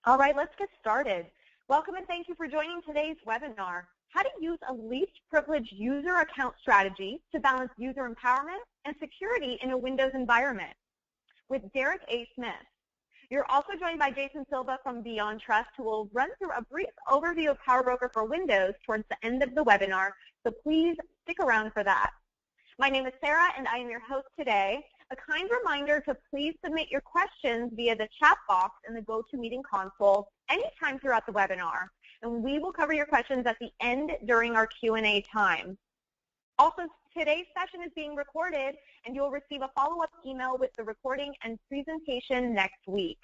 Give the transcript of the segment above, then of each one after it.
All right, let's get started. Welcome and thank you for joining today's webinar, How to Use a Least Privileged User Account Strategy to Balance User Empowerment and Security in a Windows Environment with Derek A. Smith. You're also joined by Jason Silva from Beyond Trust, who will run through a brief overview of PowerBroker for Windows towards the end of the webinar, so please stick around for that. My name is Sarah, and I am your host today. A kind reminder to please submit your questions via the chat box in the GoToMeeting console anytime throughout the webinar, and we will cover your questions at the end during our Q&A time. Also, today's session is being recorded, and you'll receive a follow-up email with the recording and presentation next week.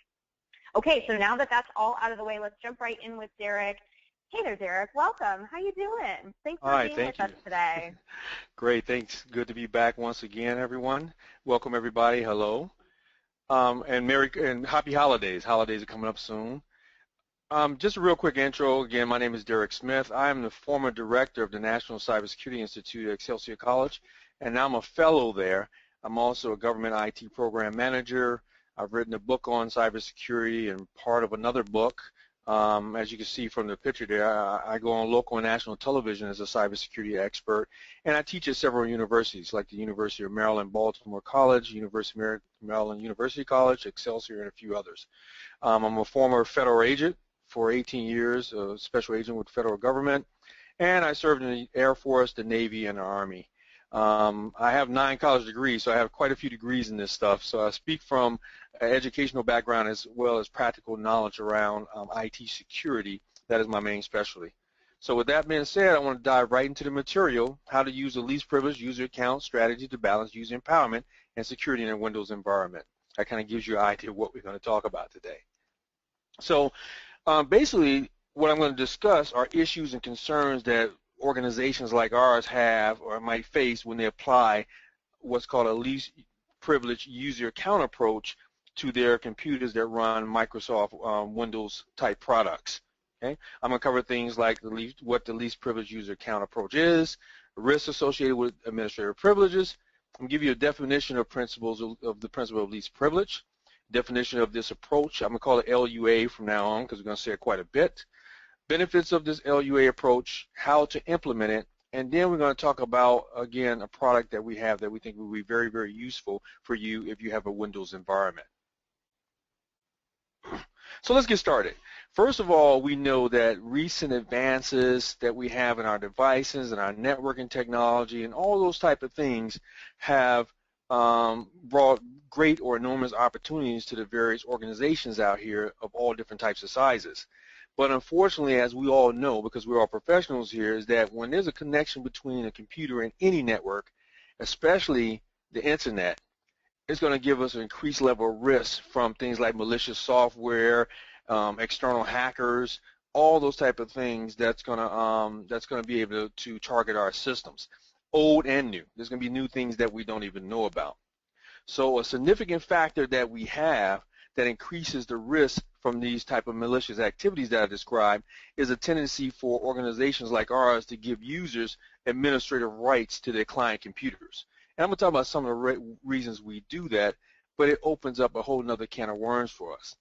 Okay, so now that that's all out of the way, let's jump right in with Derek. Hey there, Derek. Welcome. How you doing? Thanks for being with us today. Great. Thanks. Good to be back once again, everyone. Welcome, everybody. Hello. And happy holidays. Holidays are coming up soon. Just a real quick intro. Again, my name is Derek Smith. I am the former director of the National Cybersecurity Institute at Excelsior College, and now I'm a fellow there. I'm also a government IT program manager. I've written a book on cybersecurity and part of another book. As you can see from the picture there, I go on local and national television as a cybersecurity expert, and I teach at several universities like the University of Maryland, Baltimore College, University of Maryland University College, Excelsior, and a few others. I'm a former federal agent for 18 years, a special agent with the federal government, and I served in the Air Force, the Navy, and the Army. I have 9 college degrees, so I have quite a few degrees in this stuff. So I speak from an educational background as well as practical knowledge around IT security. That is my main specialty. So with that being said, I want to dive right into the material, how to use a least privileged user account strategy to balance user empowerment and security in a Windows environment. That kind of gives you an idea of what we're going to talk about today. So basically, what I'm going to discuss are issues and concerns that organizations like ours have or might face when they apply what's called a least privileged user account approach to their computers that run Microsoft Windows type products. Okay, I'm going to cover things like what the least privileged user account approach is, risks associated with administrative privileges. I'm going to give you a definition of principles of the principle of least privilege, definition of this approach. I'm going to call it LUA from now on because we're going to say it quite a bit. Benefits of this LUA approach, how to implement it, and then we're going to talk about, again, a product that we have that we think will be very, very useful for you if you have a Windows environment. So let's get started. First of all, we know that recent advances that we have in our devices and our networking technology and all those type of things have brought great or enormous opportunities to the various organizations out here of all different types of sizes. But unfortunately, as we all know, because we're all professionals here, is that when there's a connection between a computer and any network, especially the internet, it's going to give us an increased level of risk from things like malicious software, external hackers, all those type of things that's going to be able to target our systems, old and new. There's going to be new things that we don't even know about. So a significant factor that we have that increases the risk from these type of malicious activities that I described is a tendency for organizations like ours to give users administrative rights to their client computers. And I'm going to talk about some of the reasons we do that, but it opens up a whole nother can of worms for us.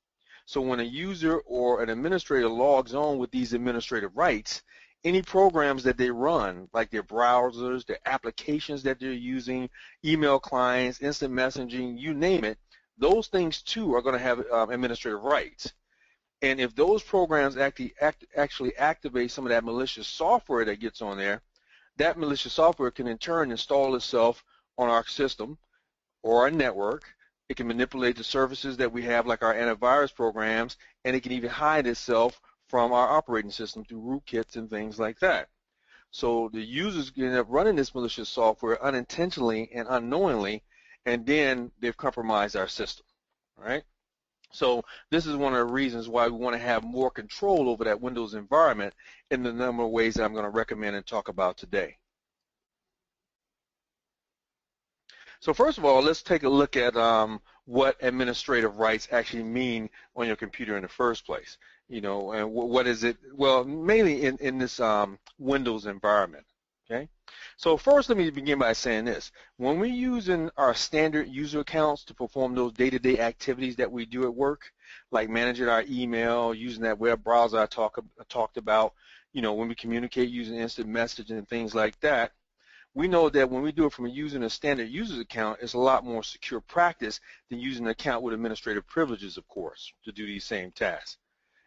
So when a user or an administrator logs on with these administrative rights, any programs that they run, like their browsers, their applications that they're using, email clients, instant messaging, you name it, those things too are going to have administrative rights. And if those programs actually activate some of that malicious software that gets on there, that malicious software can in turn install itself on our system or our network. It can manipulate the services that we have, like our antivirus programs, and it can even hide itself from our operating system through rootkits and things like that. So the users end up running this malicious software unintentionally and unknowingly, and then they've compromised our system, right? So this is one of the reasons why we want to have more control over that Windows environment in the number of ways that I'm going to recommend and talk about today. So first of all, let's take a look at what administrative rights actually mean on your computer in the first place. You know, and what is it? Well, mainly in this Windows environment. Okay, so first let me begin by saying this. When we're using our standard user accounts to perform those day-to-day activities that we do at work, like managing our email, using that web browser I talked about, when we communicate using instant messaging and things like that, we know that when we do it from using a standard user's account, it's a lot more secure practice than using an account with administrative privileges, of course, to do these same tasks.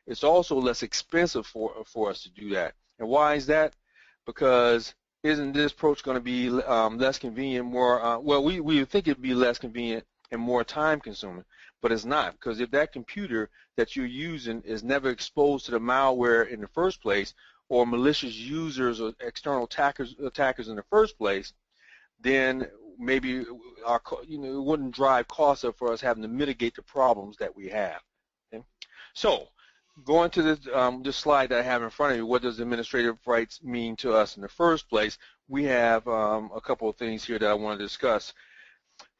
It's also less expensive for us to do that. And why is that? Because isn't this approach going to be less convenient, more, well, we would think it would be less convenient and more time consuming, but it's not, because if that computer that you're using is never exposed to the malware in the first place, or malicious users or external attackers in the first place, then maybe it wouldn't drive costs up for us having to mitigate the problems that we have. Okay? So going to this slide that I have in front of you, what does administrative rights mean to us in the first place? We have a couple of things here that I want to discuss.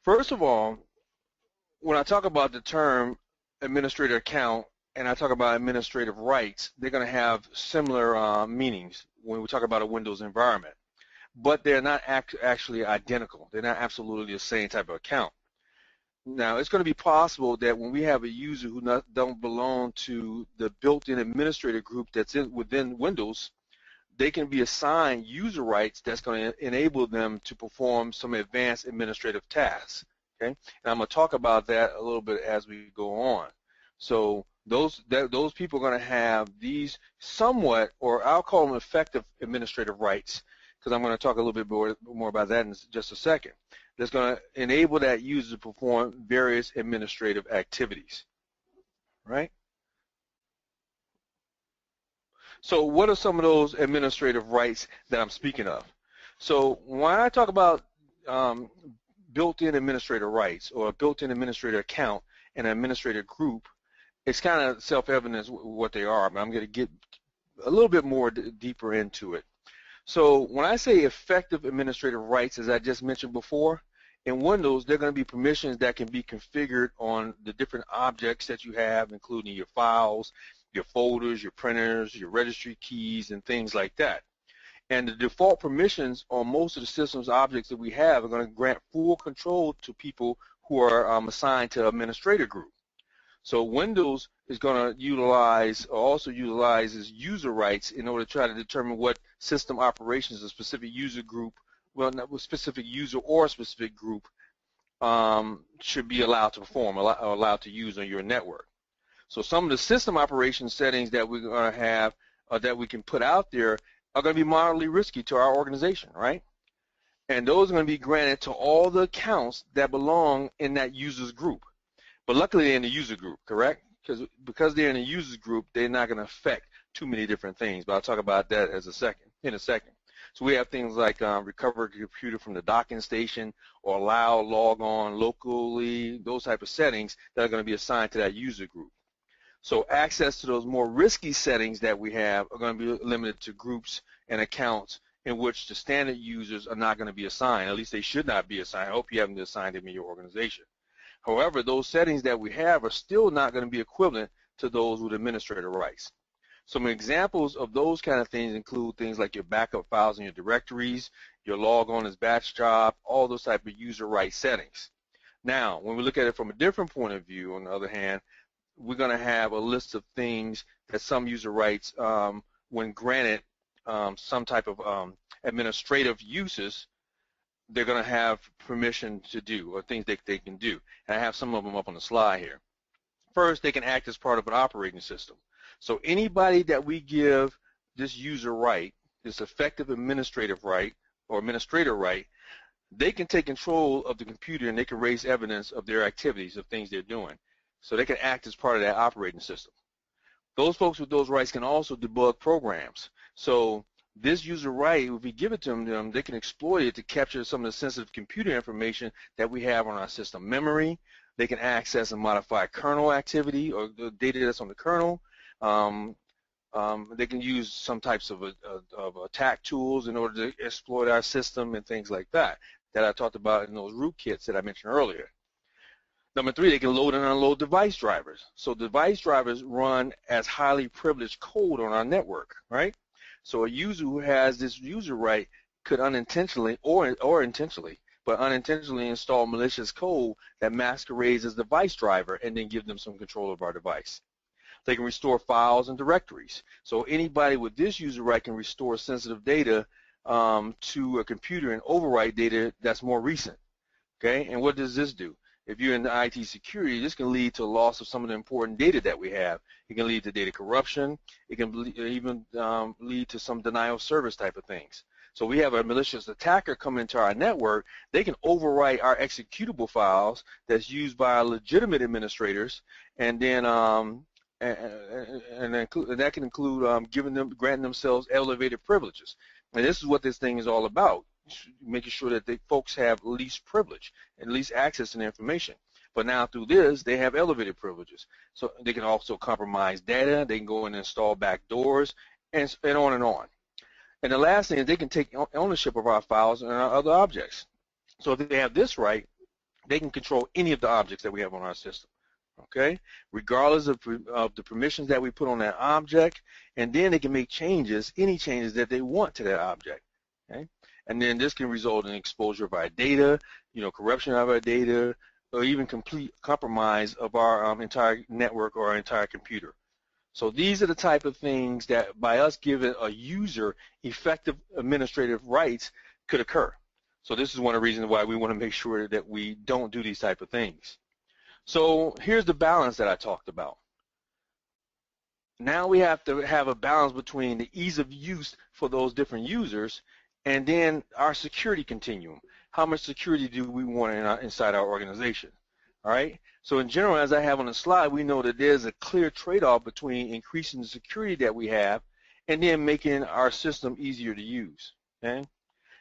First of all, when I talk about the term administrator account and I talk about administrative rights, they're going to have similar meanings when we talk about a Windows environment, but they're not actually identical. They're not absolutely the same type of account. Now, it's going to be possible that when we have a user who don't belong to the built-in administrator group that's within Windows, they can be assigned user rights that's going to enable them to perform some advanced administrative tasks. Okay, and I'm going to talk about that a little bit as we go on. So those people are going to have these somewhat, or I'll call them effective administrative rights, because I'm going to talk a little bit more about that in just a second. That's going to enable that user to perform various administrative activities, right? So what are some of those administrative rights that I'm speaking of? So when I talk about built-in administrator rights or a built-in administrator account and an administrator group, it's kind of self-evident what they are, but I'm going to get a little bit more deeper into it. So when I say effective administrative rights, as I just mentioned before, in Windows, they're going to be permissions that can be configured on the different objects that you have, including your files, your folders, your printers, your registry keys, and things like that. And the default permissions on most of the system's objects that we have are going to grant full control to people who are assigned to administrator group. So Windows is going to also utilizes user rights in order to try to determine what system operations a specific user group, well, not a specific user or a specific group, should be allowed to perform or allowed to use on your network. So some of the system operation settings that we're going to have that we can put out there are going to be moderately risky to our organization, right? And those are going to be granted to all the accounts that belong in that user's group. But luckily they're in the user group, correct? Because they're in a user group, they're not going to affect too many different things. But I'll talk about that in a second. So we have things like recover a computer from the docking station or allow log on locally, those type of settings that are going to be assigned to that user group. So access to those more risky settings that we have are going to be limited to groups and accounts in which the standard users are not going to be assigned. At least they should not be assigned. I hope you haven't assigned them in your organization. However, those settings that we have are still not going to be equivalent to those with administrator rights. Some examples of those kind of things include things like your backup files and your directories, your log on as batch job, all those type of user rights settings. Now, when we look at it from a different point of view, on the other hand, we're going to have a list of things that some user rights, when granted some type of administrative uses, they're going to have permission to do, or things that they can do. And I have some of them up on the slide here. First, they can act as part of an operating system. So anybody that we give this user right, this effective administrative right or administrator right, they can take control of the computer and they can raise evidence of their activities, of things they're doing. So they can act as part of that operating system. Those folks with those rights can also debug programs. So this user right, if we give it to them, they can exploit it to capture some of the sensitive computer information that we have on our system memory. They can access and modify kernel activity or the data that's on the kernel. They can use some types of attack tools in order to exploit our system and things like that I talked about in those rootkits that I mentioned earlier. Number three, they can load and unload device drivers. So device drivers run as highly privileged code on our network, right? So a user who has this user right could unintentionally or intentionally, but unintentionally install malicious code that masquerades as device driver and then give them some control of our device. They can restore files and directories. So anybody with this user right can restore sensitive data to a computer and overwrite data that's more recent. Okay, and what does this do? If you're in the IT security, this can lead to loss of some of the important data that we have. It can lead to data corruption. It can even lead to some denial of service type of things. So we have a malicious attacker come into our network. They can overwrite our executable files that's used by our legitimate administrators, and then and that can include granting themselves elevated privileges. And this is what this thing is all about, making sure that the folks have least privilege and least access to the information. But now through this, they have elevated privileges. So they can also compromise data. They can go and install backdoors, and on and on. And the last thing is they can take ownership of our files and our other objects. So if they have this right, they can control any of the objects that we have on our system. Okay, regardless of the permissions that we put on that object, and then they can make changes, any changes that they want to that object. Okay, and then this can result in exposure of our data, corruption of our data, or even complete compromise of our entire network or our entire computer. So these are the type of things that by us giving a user effective administrative rights could occur. So this is one of the reasons why we want to make sure that we don't do these type of things. So here's the balance that I talked about. Now we have to have a balance between the ease of use for those different users and then our security continuum. How much security do we want inside our organization? All right. So in general, as I have on the slide, we know that there's a clear trade-off between increasing the security that we have and then making our system easier to use. Okay.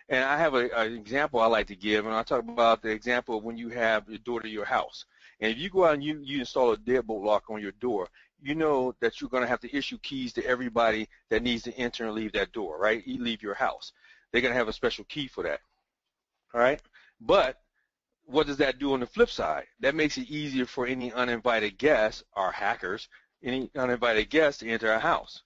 And I have an example I like to give, and I'll talk about the example of when you have your door to your house. And if you go out and you install a deadbolt lock on your door, you know that you're going to have to issue keys to everybody that needs to enter and leave that door, right? You leave your house. They're going to have a special key for that, all right? But what does that do on the flip side? That makes it easier for any uninvited guests or hackers, any uninvited guests to enter our house.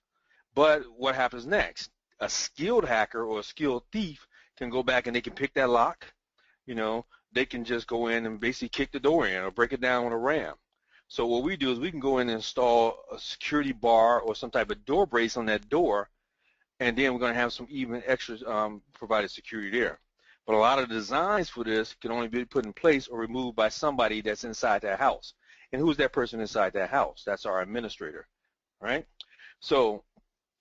But what happens next? A skilled hacker or a skilled thief can go back and they can pick that lock, they can just go in and basically kick the door in or break it down with a ram. So what we do is we can go in and install a security bar or some type of door brace on that door, and then we're going to have some even extra provided security there. But a lot of the designs for this can only be put in place or removed by somebody that's inside that house. And who's that person inside that house? That's our administrator, right? So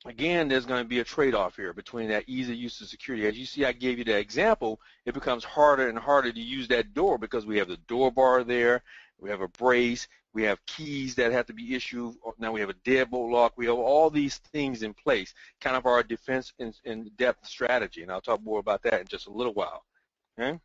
again, there's going to be a trade-off here between that ease of use of security. As you see, I gave you that example. It becomes harder and harder to use that door because we have the door bar there, we have a brace, we have keys that have to be issued. Now we have a deadbolt lock. We have all these things in place, kind of our defense in depth strategy, and I'll talk more about that in just a little while. Okay?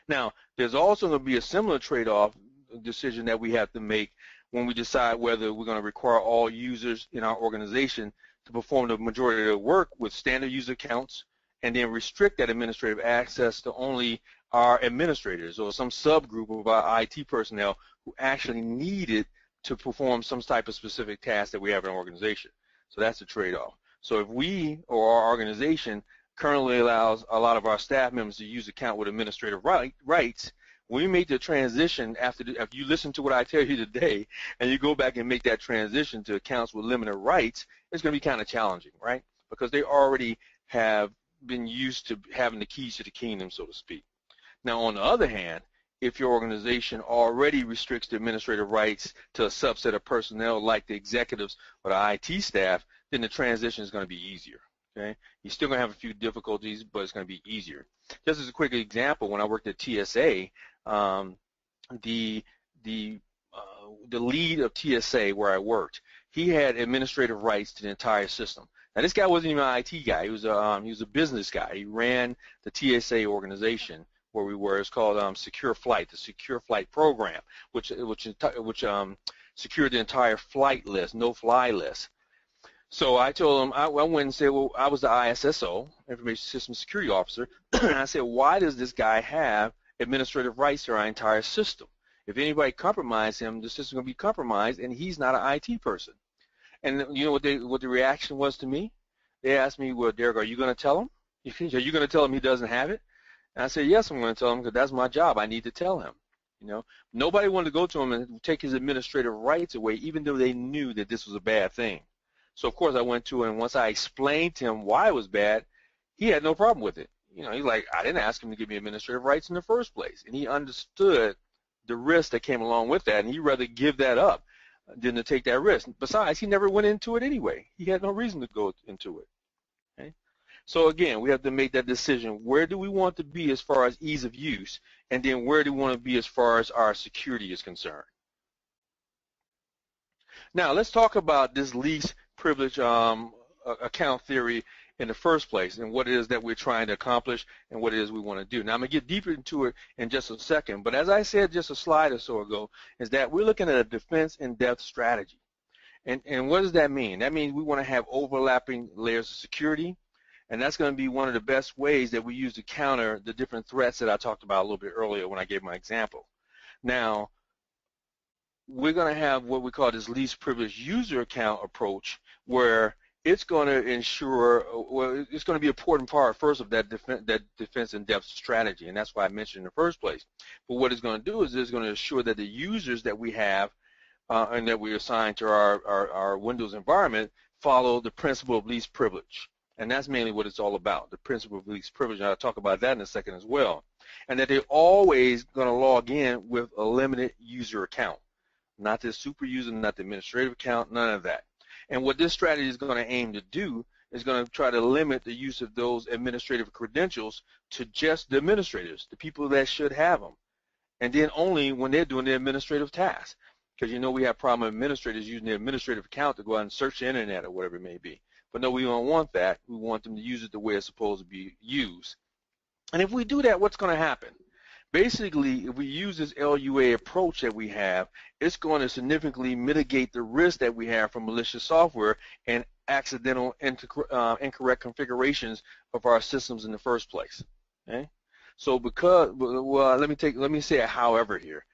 Now, there's also going to be a similar trade-off decision that we have to make when we decide whether we're going to require all users in our organization to perform the majority of their work with standard user accounts and then restrict that administrative access to only our administrators or some subgroup of our IT personnel who actually need it to perform some type of specific task that we have in our organization. So that's the trade-off. So if we or our organization currently allows a lot of our staff members to use account with administrative rights, when we make the transition after you listen to what I tell you today and you go back and make that transition to accounts with limited rights, it's going to be kind of challenging, right? Because they already have been used to having the keys to the kingdom, so to speak. Now, on the other hand, if your organization already restricts the administrative rights to a subset of personnel like the executives or the IT staff, then the transition is going to be easier. Okay? You're still going to have a few difficulties, but it's going to be easier. Just as a quick example, when I worked at TSA, the lead of TSA where I worked, he had administrative rights to the entire system. Now this guy wasn't even an IT guy. He was a business guy. He ran the TSA organization where we were. It's called Secure Flight, the Secure Flight Program, which secured the entire flight list, no-fly list. So I told him, I went and said, well, I was the ISSO, Information System Security Officer, and I said, why does this guy have administrative rights to our entire system? If anybody compromises him, the system's going to be compromised, and he's not an IT person. And you know what the reaction was to me? They asked me, well, Derek, are you going to tell him? Are you going to tell him he doesn't have it? And I said, yes, I'm going to tell him because that's my job. I need to tell him. You know, nobody wanted to go to him and take his administrative rights away, even though they knew that this was a bad thing. So of course I went to him, and once I explained to him why it was bad, he had no problem with it. You know, he's like, I didn't ask him to give me administrative rights in the first place, and he understood the risk that came along with that, and he'd rather give that up than to take that risk. Besides, he never went into it anyway. He had no reason to go into it. Okay? So again, we have to make that decision. Where do we want to be as far as ease of use, and then where do we want to be as far as our security is concerned? Now, let's talk about this least privilege account theory in the first place, and what it is that we're trying to accomplish and what it is we want to do. Now, I'm going to get deeper into it in just a second, but as I said just a slide or so ago, is that we're looking at a defense in depth strategy. And what does that mean? That means we want to have overlapping layers of security, and that's going to be one of the best ways that we use to counter the different threats that I talked about a little bit earlier when I gave my example. Now, we're going to have what we call this least privileged user account approach, where it's going to ensure, well, it's going to be an important part first of that defense in depth strategy, and that's why I mentioned in the first place. But what it's going to do is it's going to ensure that the users that we have and that we assign to our Windows environment follow the principle of least privilege. And that's mainly what it's all about, the principle of least privilege. And I'll talk about that in a second as well. And that they're always going to log in with a limited user account, not the super user, not the administrative account, none of that. And what this strategy is going to aim to do is going to try to limit the use of those administrative credentials to just the administrators, the people that should have them, and then only when they're doing the administrative tasks. Because, you know, we have problem administrators using their administrative account to go out and search the internet or whatever it may be. But no, we don't want that. We want them to use it the way it's supposed to be used. And if we do that, what's going to happen? Basically, if we use this LUA approach that we have, it's going to significantly mitigate the risk that we have from malicious software and accidental incorrect configurations of our systems in the first place. Okay? So because, well, let me say a however here.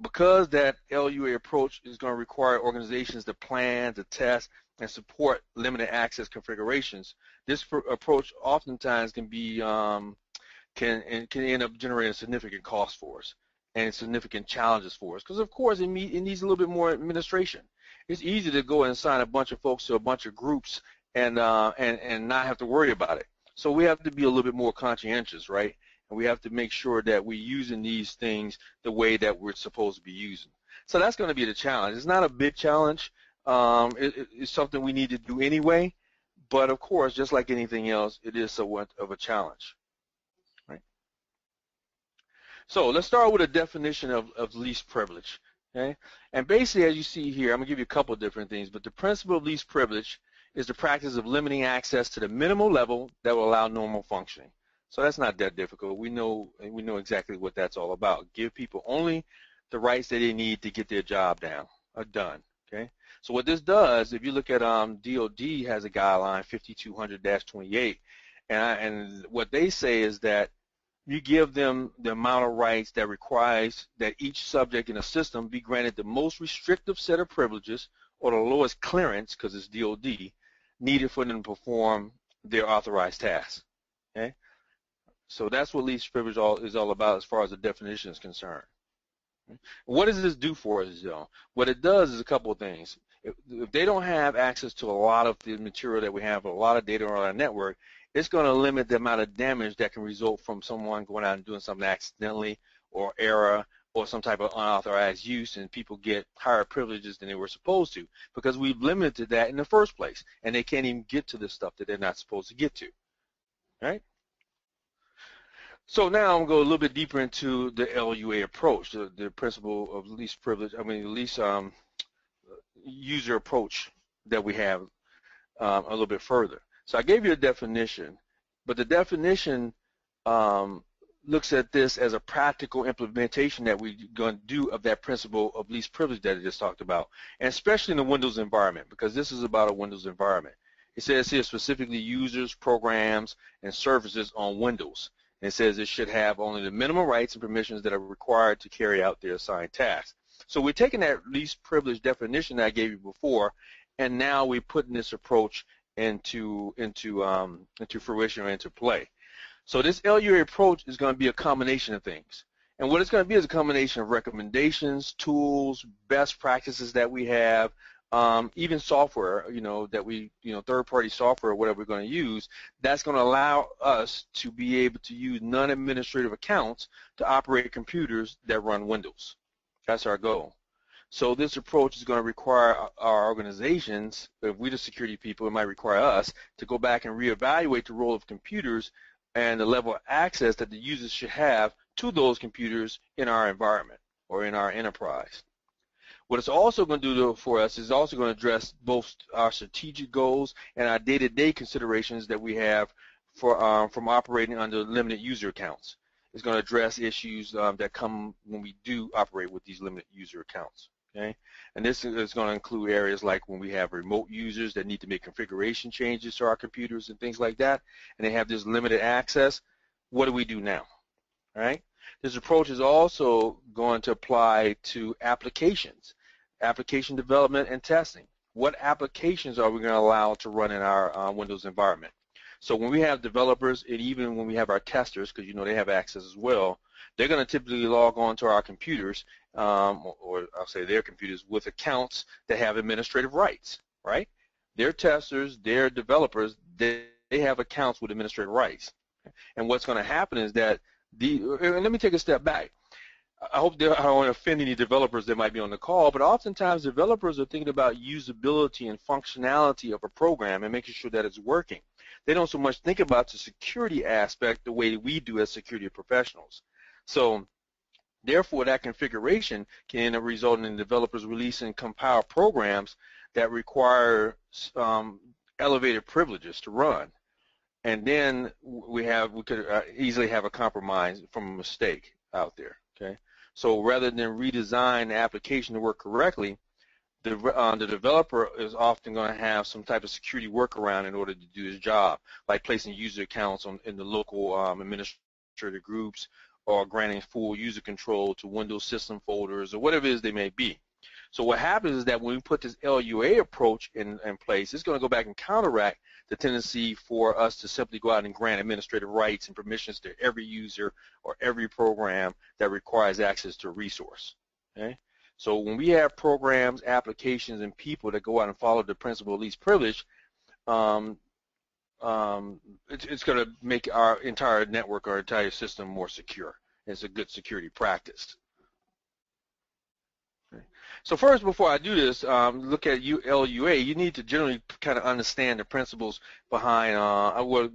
Because that LUA approach is going to require organizations to plan, to test, and support limited access configurations, this approach oftentimes can be can end up generating significant costs for us and significant challenges for us. Because of course it needs a little bit more administration. It's easy to go and assign a bunch of folks to a bunch of groups and not have to worry about it. So we have to be a little bit more conscientious, right? And we have to make sure that we're using these things the way that we're supposed to be using. So that's going to be the challenge. It's not a big challenge. It's something we need to do anyway. But of course, just like anything else, it is somewhat of a challenge. So let's start with a definition of least privilege. Okay? And basically, as you see here, I'm going to give you a couple of different things, but the principle of least privilege is the practice of limiting access to the minimal level that will allow normal functioning. So that's not that difficult. We know exactly what that's all about. Give people only the rights that they need to get their job done. Okay? So what this does, if you look at DOD has a guideline 5200-28, and what they say is that you give them the amount of rights that requires that each subject in a system be granted the most restrictive set of privileges or the lowest clearance, because it's DOD, needed for them to perform their authorized tasks. Okay? So that's what least privilege is all about as far as the definition is concerned. What does this do for us, though? What it does is a couple of things. If they don't have access to a lot of the material that we have, a lot of data on our network, it's going to limit the amount of damage that can result from someone going out and doing something accidentally or error or some type of unauthorized use, and people get higher privileges than they were supposed to because we've limited that in the first place, and they can't even get to the stuff that they're not supposed to get to. Right? So now I'm going to go a little bit deeper into the LUA approach, the principle of least privilege, least user approach that we have a little bit further. So I gave you a definition, but the definition looks at this as a practical implementation that we're going to do of that principle of least privilege that I just talked about, and especially in the Windows environment, because this is about a Windows environment. It says here specifically users, programs, and services on Windows. And it says it should have only the minimum rights and permissions that are required to carry out their assigned tasks. So we're taking that least privilege definition that I gave you before, and now we're putting this approach into fruition or into play. So this LUA approach is going to be a combination of things. And what it's going to be is a combination of recommendations, tools, best practices that we have, even software, that we, third-party software or whatever we're going to use, that's going to allow us to be able to use non-administrative accounts to operate computers that run Windows. That's our goal. So this approach is going to require our organizations, if we're the security people, it might require us to go back and reevaluate the role of computers and the level of access that the users should have to those computers in our environment or in our enterprise. What it's also going to do for us is also going to address both our strategic goals and our day-to-day considerations that we have for from operating under limited user accounts. It's going to address issues that come when we do operate with these limited user accounts. Okay, and this is going to include areas like when we have remote users that need to make configuration changes to our computers and things like that, and they have this limited access. What do we do now? All right. This approach is also going to apply to applications, application development and testing. What applications are we going to allow to run in our Windows environment? So when we have developers, and even when we have our testers, because they have access as well, they're going to typically log on to our computers, or I'll say their computers, with accounts that have administrative rights, right? Their testers, their developers, they have accounts with administrative rights. And what's going to happen is that and let me take a step back. I hope I don't want to offend any developers that might be on the call, but oftentimes developers are thinking about usability and functionality of a program and making sure that it's working. They don't so much think about the security aspect the way we do as security professionals. So therefore, that configuration can result in developers releasing compiled programs that require elevated privileges to run. And then we could easily have a compromise from a mistake out there. Okay, so rather than redesign the application to work correctly, the developer is often going to have some type of security workaround in order to do his job, like placing user accounts in the local administrative groups, or granting full user control to Windows system folders, or whatever it is they may be. So what happens is that when we put this LUA approach in place, it's going to go back and counteract the tendency for us to simply go out and grant administrative rights and permissions to every user or every program that requires access to a resource. Okay? So when we have programs, applications, and people that go out and follow the principle of least privilege, it's going to make our entire network, our entire system more secure. It's a good security practice. Okay. So first, before I do this, look at LUA, you need to generally kind of understand the principles behind,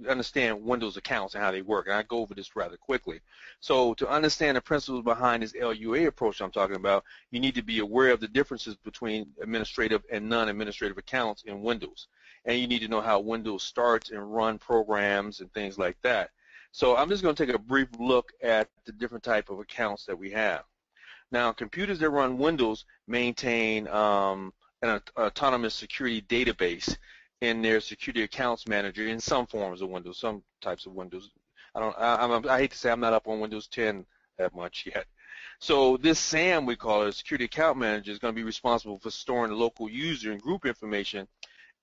understand Windows accounts and how they work, and I go over this rather quickly. So to understand the principles behind this LUA approach I'm talking about, you need to be aware of the differences between administrative and non-administrative accounts in Windows. And you need to know how Windows starts and run programs and things like that. So I'm just going to take a brief look at the different type of accounts that we have. Now, computers that run Windows maintain an autonomous security database in their security accounts manager in some forms of Windows, some types of Windows. I hate to say I'm not up on Windows 10 that much yet. So this SAM, we call it, a security account manager, is going to be responsible for storing the local user and group information,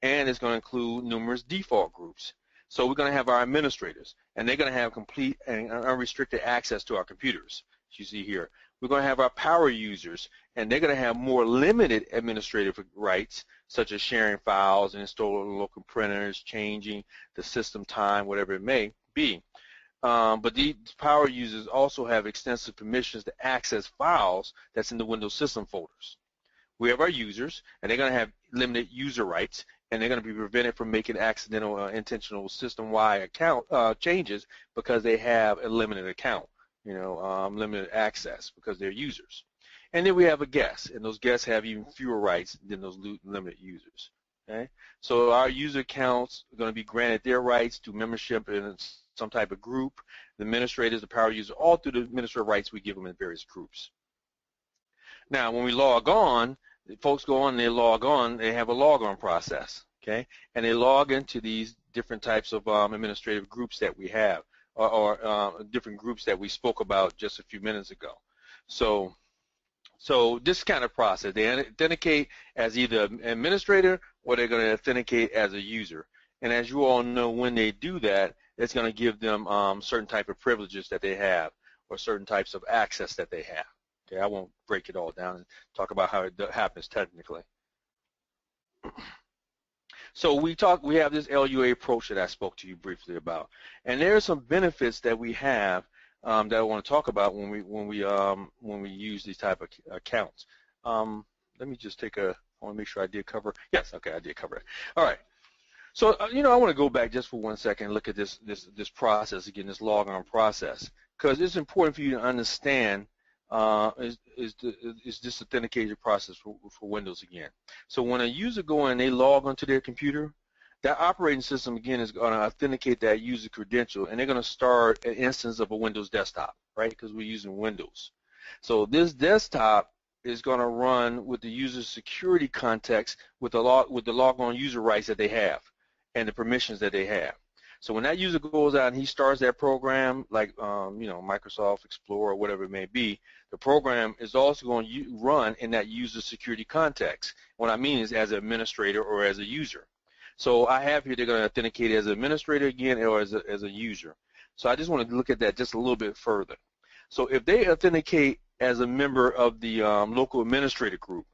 and it's going to include numerous default groups. So we're going to have our administrators, and they're going to have complete and unrestricted access to our computers, as you see here. We're going to have our power users, and they're going to have more limited administrative rights, such as sharing files and installing local printers, changing the system time, whatever it may be. But these power users also have extensive permissions to access files that's in the Windows system folders. We have our users, and they're going to have limited user rights, and they're going to be prevented from making accidental or intentional system-wide account changes because they have a limited account. Limited access because they're users. And then we have a guest, and those guests have even fewer rights than those limited users. Okay? So our user accounts are going to be granted their rights to membership in some type of group. The administrators, the power users, all through the administrative rights we give them in various groups. Now, when we log on, folks go on, they log on, they have a logon process, okay? And they log into these different types of administrative groups that we have, or different groups that we spoke about just a few minutes ago. So this kind of process, they authenticate as either an administrator or they're going to authenticate as a user. And as you all know, when they do that, it's going to give them certain type of privileges that they have or certain types of access that they have. Okay, I won't break it all down and talk about how it happens technically. So we have this LUA approach that I spoke to you briefly about, and there are some benefits that we have that I want to talk about when we use these type of accounts. Let me just I want to make sure I did cover. Yes, okay, I did cover it. All right. So I want to go back just for 1 second and look at this process again, this logon process, because it's important for you to understand is this authentication process for Windows again. So when a user go in, they log onto their computer, that operating system again is going to authenticate that user credential, and they're going to start an instance of a Windows desktop, right? Because we're using Windows. So this desktop is going to run with the user security context with the logon user rights that they have and the permissions that they have. So when that user goes out and he starts that program, like Microsoft Explorer or whatever it may be, the program is also going to run in that user security context. What I mean is as an administrator or as a user. So I have here they're going to authenticate as an administrator again or as a user. So I just want to look at that just a little bit further. So if they authenticate as a member of the local administrator group,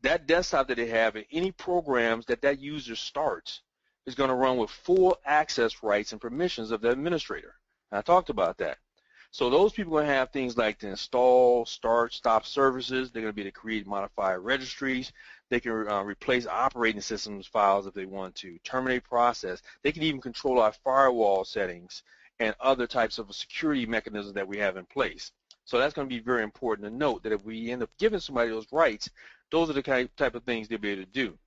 that desktop that they have and any programs that user starts is going to run with full access rights and permissions of the administrator. And I talked about that. So those people are going to have things like to install, start, stop services. They're going to be able to create and modify registries. They can replace operating systems files if they want to, terminate process. They can even control our firewall settings and other types of security mechanisms that we have in place. So that's going to be very important to note that if we end up giving somebody those rights, those are the type of things they'll be able to do.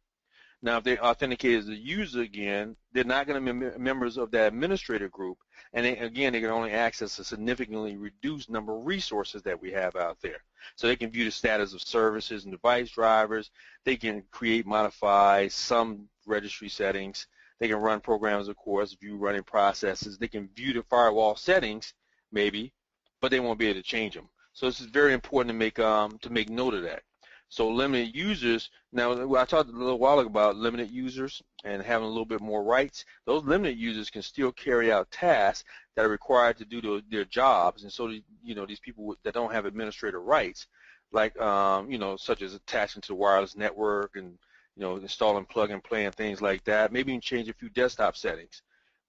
Now, if they authenticate as a user again, they're not going to be members of that administrator group, and they can only access a significantly reduced number of resources that we have out there. So they can view the status of services and device drivers. They can create, modify some registry settings. They can run programs, of course, view running processes. They can view the firewall settings, maybe, but they won't be able to change them. So this is very important to make note of that. So limited users, now I talked a little while ago about limited users and having a little bit more rights. Those limited users can still carry out tasks that are required to do their jobs, and so these people that don't have administrator rights, like such as attaching to the wireless network and installing plug and play and things like that, maybe even change a few desktop settings,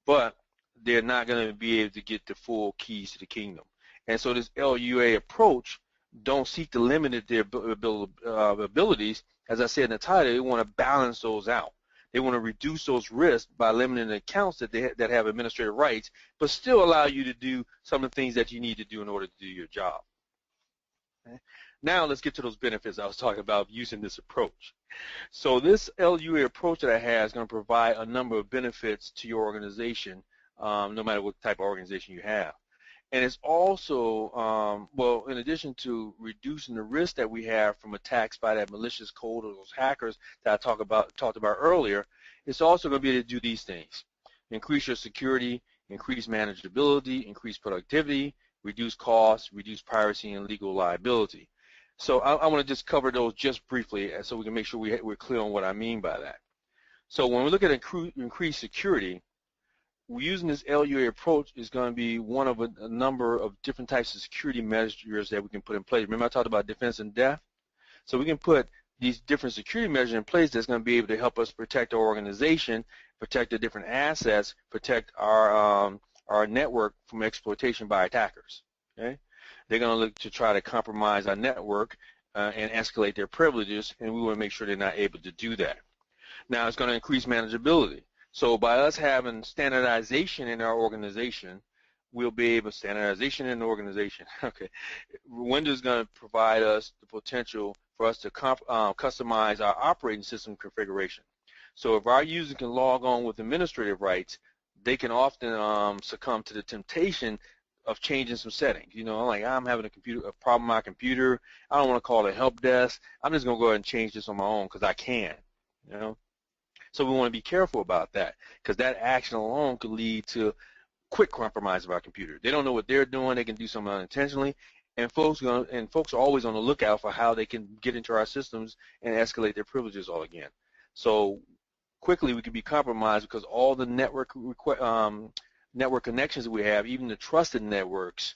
but they're not going to be able to get the full keys to the kingdom. And so this LUA approach don't seek to limit their abilities. As I said in the title, they want to balance those out. They want to reduce those risks by limiting the accounts that have administrative rights, but still allow you to do some of the things that you need to do in order to do your job. Okay. Now let's get to those benefits I was talking about using this approach. So this LUA approach that I have is going to provide a number of benefits to your organization, no matter what type of organization you have. And it's also, in addition to reducing the risk that we have from attacks by that malicious code or those hackers that I talked about earlier, it's also going to be able to do these things: increase your security, increase manageability, increase productivity, reduce costs, reduce piracy and legal liability. So I want to just cover those just briefly so we can make sure we're clear on what I mean by that. So when we look at increased security, using this LUA approach is going to be one of a number of different types of security measures that we can put in place. Remember I talked about defense in depth? So we can put these different security measures in place that's going to be able to help us protect our organization, protect the different assets, protect our network from exploitation by attackers. Okay? They're going to look to try to compromise our network and escalate their privileges, and we want to make sure they're not able to do that. Now it's going to increase manageability. So by us having standardization in our organization, we'll be able okay. Windows is going to provide us the potential for us to customize our operating system configuration. So if our user can log on with administrative rights, they can often succumb to the temptation of changing some settings. Like I'm having a problem with my computer. I don't want to call the help desk. I'm just going to go ahead and change this on my own because I can. So we want to be careful about that because that action alone could lead to quick compromise of our computer. They don't know what they're doing. They can do something unintentionally, and folks are always on the lookout for how they can get into our systems and escalate their privileges all again. So quickly we could be compromised because all the network connections that we have, even the trusted networks,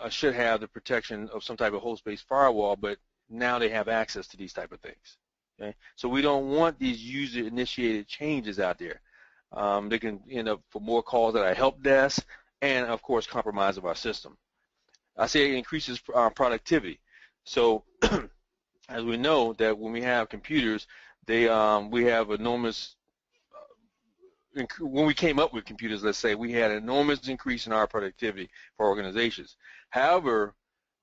should have the protection of some type of host-based firewall, but now they have access to these type of things. Okay? So we don't want these user-initiated changes out there. They can end up for more calls at our help desk and, of course, compromise of our system. I say it increases productivity. So as we know that when we have computers, we have enormous when we came up with computers, let's say, we had an enormous increase in our productivity for organizations. However,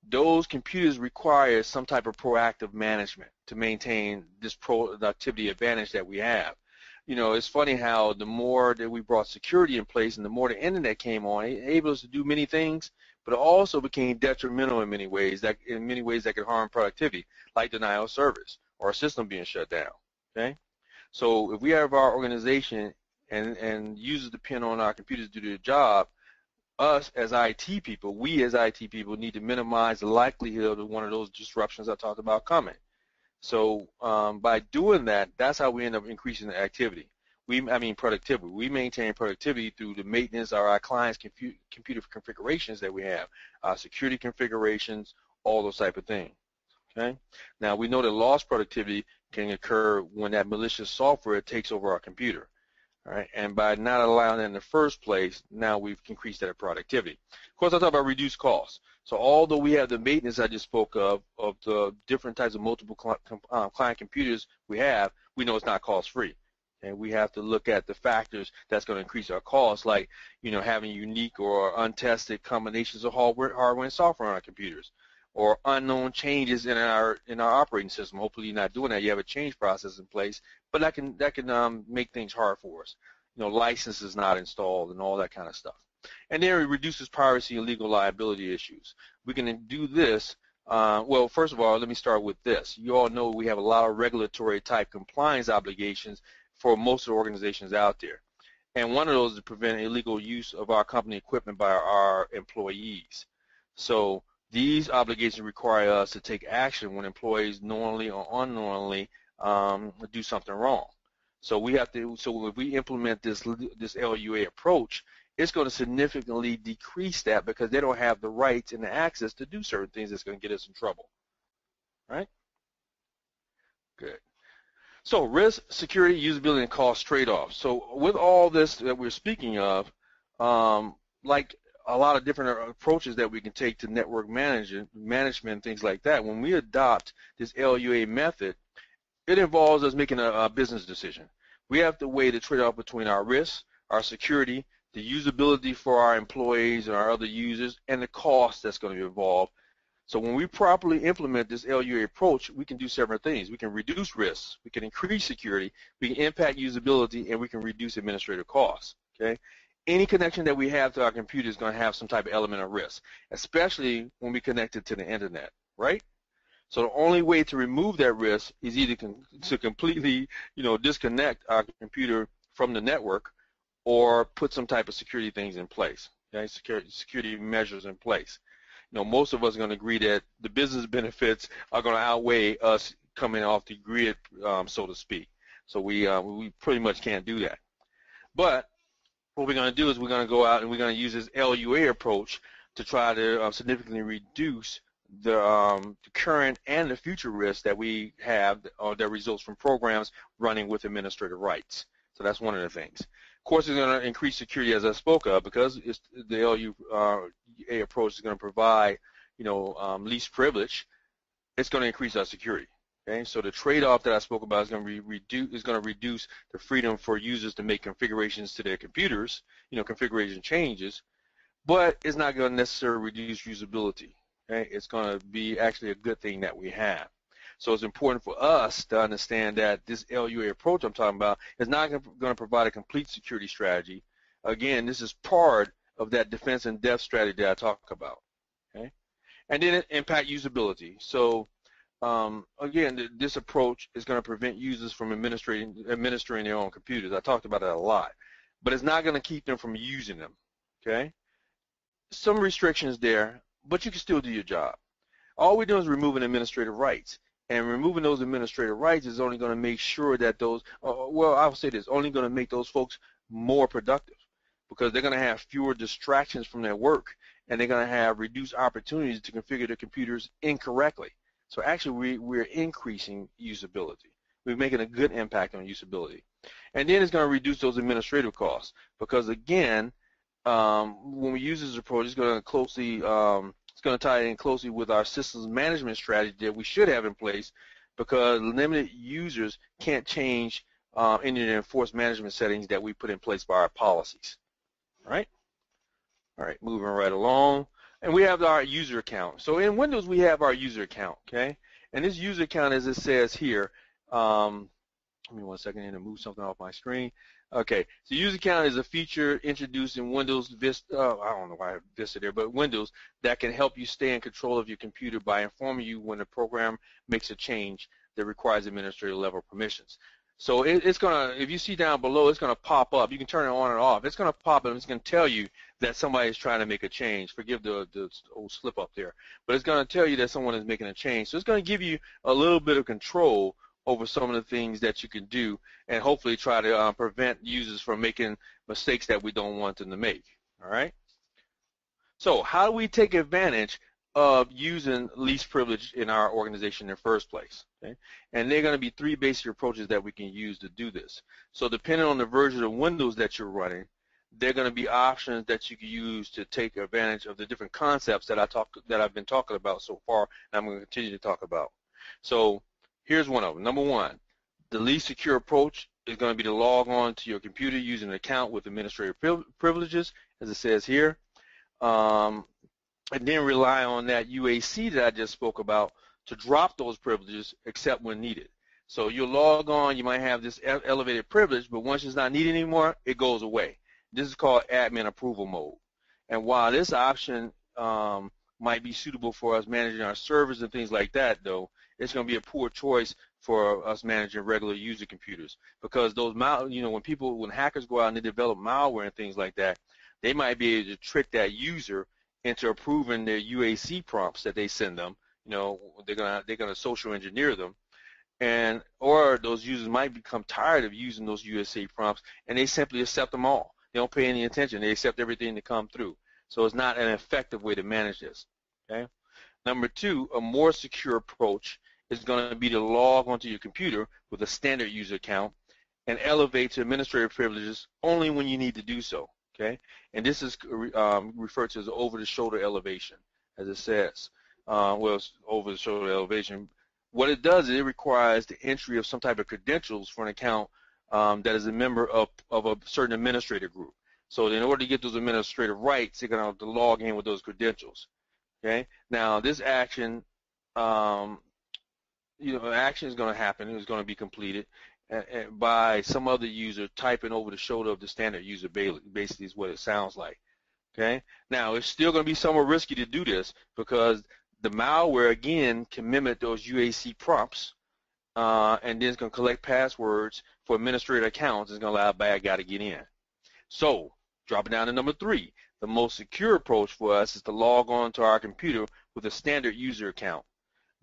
those computers require some type of proactive management to maintain this productivity advantage that we have. You know, it's funny how the more that we brought security in place and the more the internet came on, it enabled us to do many things, but it also became detrimental in many ways that could harm productivity, like denial of service or a system being shut down. Okay, so if we have our organization and users depend on our computers to do their job, us as IT people, we as IT people need to minimize the likelihood of one of those disruptions I talked about coming. So by doing that, that's how we end up increasing the activity. Productivity. We maintain productivity through the maintenance of our clients' computer configurations that we have, security configurations, all those type of things. Okay. Now we know that lost productivity can occur when that malicious software takes over our computer. All right, and by not allowing that in the first place, now we've increased that productivity. Of course, I talk about reduced costs. So although we have the maintenance I just spoke of the different types of multiple client computers we have, we know it's not cost-free. And we have to look at the factors that's going to increase our costs, like, you know, having unique or untested combinations of hardware and software on our computers, or unknown changes in our operating system. Hopefully you're not doing that. You have a change process in place, but that can make things hard for us. You know, licenses not installed and all that kind of stuff. And then it reduces piracy and legal liability issues. We can do this. Well, first of all, let me start with this. You all know we have a lot of regulatory type compliance obligations for most of the organizations out there. And one of those is to prevent illegal use of our company equipment by our employees. So these obligations require us to take action when employees knowingly or unknowingly do something wrong. So we have to. So if we implement this LUA approach, it's going to significantly decrease that because they don't have the rights and the access to do certain things that's going to get us in trouble. Right? Good. So risk, security, usability, and cost trade-offs. So with all this that we're speaking of, like a lot of different approaches that we can take to network management, things like that, when we adopt this LUA method, it involves us making a business decision. We have to weigh the trade-off between our risks, our security, the usability for our employees and our other users, and the cost that's going to be involved. So when we properly implement this LUA approach, we can do several things. We can reduce risks, we can increase security, we can impact usability, and we can reduce administrative costs. Okay? Any connection that we have to our computer is going to have some type of element of risk, especially when we connect it to the internet, right? So the only way to remove that risk is either to completely, disconnect our computer from the network, or put some type of security things in place. Okay, security measures in place. Most of us are going to agree that the business benefits are going to outweigh us coming off the grid, so to speak. So we pretty much can't do that. But what we're going to do is we're going to go out and we're going to use this LUA approach to try to significantly reduce the current and the future risks that we have or that results from programs running with administrative rights. So that's one of the things. Of course, it's going to increase security, as I spoke of, because the LUA approach is going to provide, least privilege. It's going to increase our security. Okay, so the trade-off that I spoke about is going to reduce the freedom for users to make configurations to their computers, configuration changes, but it's not going to necessarily reduce usability. Okay, it's going to be actually a good thing that we have. So it's important for us to understand that this LUA approach I'm talking about is not going to provide a complete security strategy. Again, this is part of that defense and depth strategy that I talk about. Okay, and then it impact usability. So again, this approach is going to prevent users from administering their own computers. I talked about that a lot, but it's not going to keep them from using them. Okay, some restrictions there, but you can still do your job. All we're doing is removing administrative rights. And removing those administrative rights is only going to make sure that those, well, I'll say this, only going to make those folks more productive because they're going to have fewer distractions from their work and they're going to have reduced opportunities to configure their computers incorrectly. So actually we're increasing usability. We're making a good impact on usability. And then it's going to reduce those administrative costs because again, when we use this approach, it's going to closely, it's going to tie in closely with our systems management strategy that we should have in place because limited users can't change any of the enforced management settings that we put in place by our policies. All right? All right, moving right along. And we have our user account. So in Windows, we have our user account, okay? And this user account, as it says here, let me 1 second here to move something off my screen. Okay, so user account is a feature introduced in Windows Vista, I don't know why I have Vista there, but Windows that can help you stay in control of your computer by informing you when the program makes a change that requires administrative level permissions. So it's going to, if you see down below, it's going to pop up. You can turn it on and off. It's going to pop up and it's going to tell you that somebody is trying to make a change. Forgive the old slip up there. But it's going to tell you that someone is making a change. So it's going to give you a little bit of control over some of the things that you can do and hopefully try to prevent users from making mistakes that we don't want them to make. All right? So how do we take advantage of using least privilege in our organization in the first place? Okay? And there are going to be 3 basic approaches that we can use to do this. So depending on the version of Windows that you're running, there are going to be options that you can use to take advantage of the different concepts that I've been talking about so far, and I'm going to continue to talk about. So here's one of them. Number 1, the least secure approach is going to be to log on to your computer using an account with administrative privileges, as it says here, and then rely on that UAC that I just spoke about to drop those privileges except when needed. So you'll log on, you might have this elevated privilege, but once it's not needed anymore, it goes away. This is called admin approval mode. And while this option might be suitable for us managing our servers and things like that, though, it's going to be a poor choice for us managing regular user computers because those, when hackers go out and they develop malware and things like that, they might be able to trick that user into approving their UAC prompts that they send them. They're gonna social engineer them, or those users might become tired of using those UAC prompts and they simply accept them all. They don't pay any attention. They accept everything that comes through. So it's not an effective way to manage this. Okay. Number 2, a more secure approach is going to be to log onto your computer with a standard user account and elevate to administrative privileges only when you need to do so. Okay, and this is referred to as over-the-shoulder elevation, as it says. Well, it's over-the-shoulder elevation. What it does is it requires the entry of some type of credentials for an account that is a member of a certain administrator group. So in order to get those administrative rights, they're going to have to log in with those credentials. Okay. Now this action, action is going to happen. It's going to be completed by some other user typing over the shoulder of the standard user. Basically, is what it sounds like. Okay. Now it's still going to be somewhat risky to do this because the malware again can mimic those UAC prompts, and then it's going to collect passwords for administrator accounts. It's going to allow a bad guy to get in. So dropping down to number 3, the most secure approach for us is to log on to our computer with a standard user account,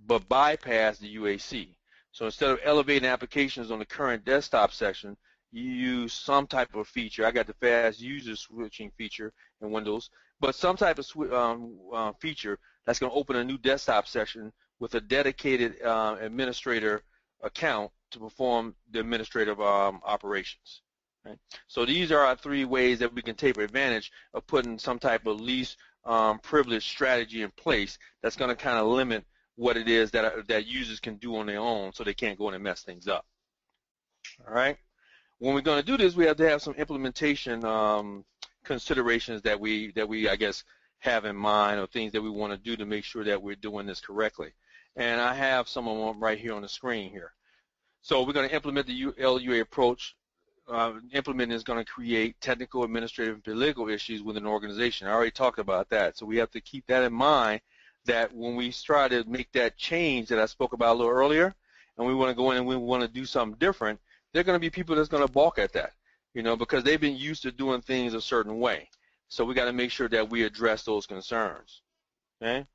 but bypass the UAC. So instead of elevating applications on the current desktop section, you use some type of feature. I got the fast user switching feature in Windows, but some type of feature that's going to open a new desktop section with a dedicated administrator account to perform the administrative operations. Right? So these are our 3 ways that we can take advantage of putting some type of least privilege strategy in place that's going to kind of limit what it is that users can do on their own so they can't go in and mess things up. All right. When we're going to do this, we have to have some implementation considerations that we I guess have in mind, or things that we want to do to make sure that we're doing this correctly. And I have some of them right here on the screen here. So we're going to implement the LUA approach. Implementing is going to create technical, administrative, and political issues within an organization. I already talked about that. So we have to keep that in mind, that when we try to make that change that I spoke about a little earlier, and we want to go in and we want to do something different, there are going to be people that's going to balk at that, because they've been used to doing things a certain way. So we got to make sure that we address those concerns. Okay.